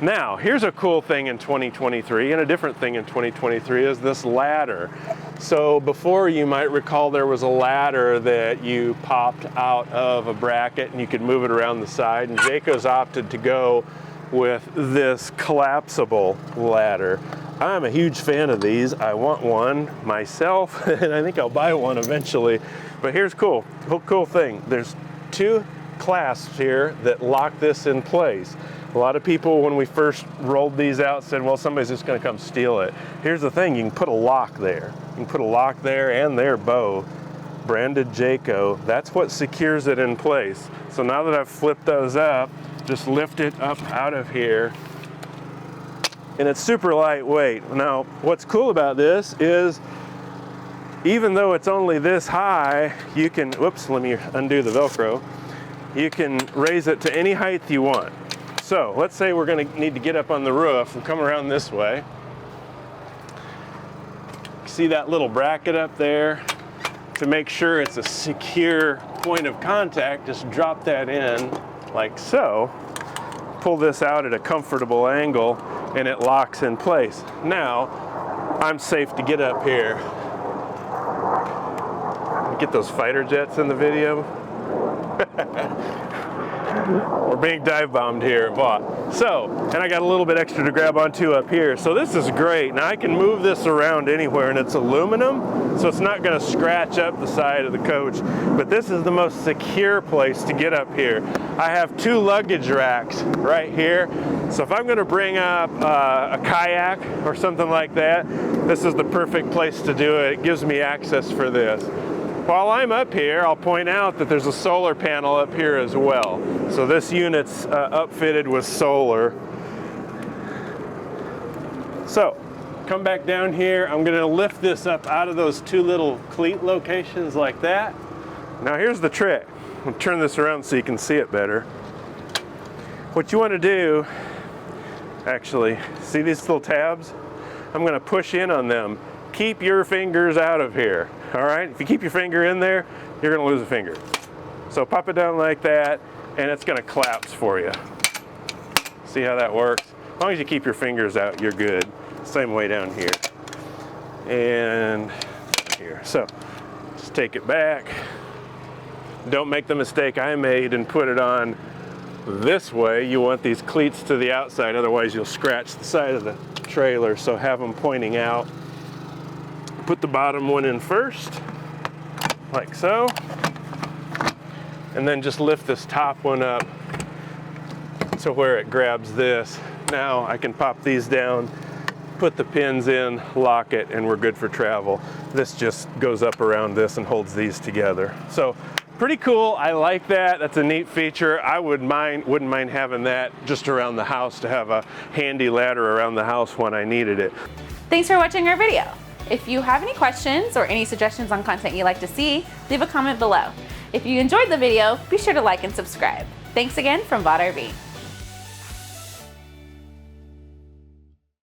Now, here's a cool thing in 2023, and a different thing in 2023 is this ladder. So before, you might recall, there was a ladder that you popped out of a bracket and you could move it around the side, and Jayco's opted to go with this collapsible ladder. I'm a huge fan of these. I want one myself, and I think I'll buy one eventually. But here's cool thing. There's 2 clasps here that lock this in place. A lot of people, when we first rolled these out, said, well, somebody's just gonna come steal it. Here's the thing, you can put a lock there. You can put a lock there and there, both branded Jayco. That's what secures it in place. So now that I've flipped those up, just lift it up out of here, and it's super lightweight. Now, what's cool about this is, even though it's only this high, you can, whoops, let me undo the Velcro. You can raise it to any height you want. So let's say we're gonna need to get up on the roof and come around this way. See that little bracket up there? To make sure it's a secure point of contact, just drop that in like so. Pull this out at a comfortable angle and it locks in place. Now, I'm safe to get up here. Get those fighter jets in the video. We're being dive bombed here. So, and I got a little bit extra to grab onto up here. So this is great. Now I can move this around anywhere, and it's aluminum, so it's not gonna scratch up the side of the coach. But this is the most secure place to get up here. I have 2 luggage racks right here. So if I'm gonna bring up a kayak or something like that, this is the perfect place to do it. It gives me access for this. While I'm up here, I'll point out that there's a solar panel up here as well. So this unit's upfitted with solar. So, come back down here. I'm gonna lift this up out of those 2 little cleat locations like that. Now here's the trick. I'll turn this around so you can see it better. What you wanna do, actually, see these little tabs? I'm gonna push in on them. Keep your fingers out of here, all right? If you keep your finger in there, you're gonna lose a finger. So pop it down like that, and it's gonna collapse for you. See how that works? As long as you keep your fingers out, you're good. Same way down here. And here. So just take it back. Don't make the mistake I made and put it on this way. You want these cleats to the outside, otherwise you'll scratch the side of the trailer, so have them pointing out. Put the bottom one in first, like so, and then just lift this top one up to where it grabs this. Now I can pop these down, put the pins in, lock it, and we're good for travel. This just goes up around this and holds these together. So pretty cool. I like that. That's a neat feature. I wouldn't mind having that just around the house, to have a handy ladder around the house when I needed it. Thanks for watching our video. If you have any questions or any suggestions on content you'd like to see, leave a comment below. If you enjoyed the video, be sure to like and subscribe. Thanks again from VOD RV.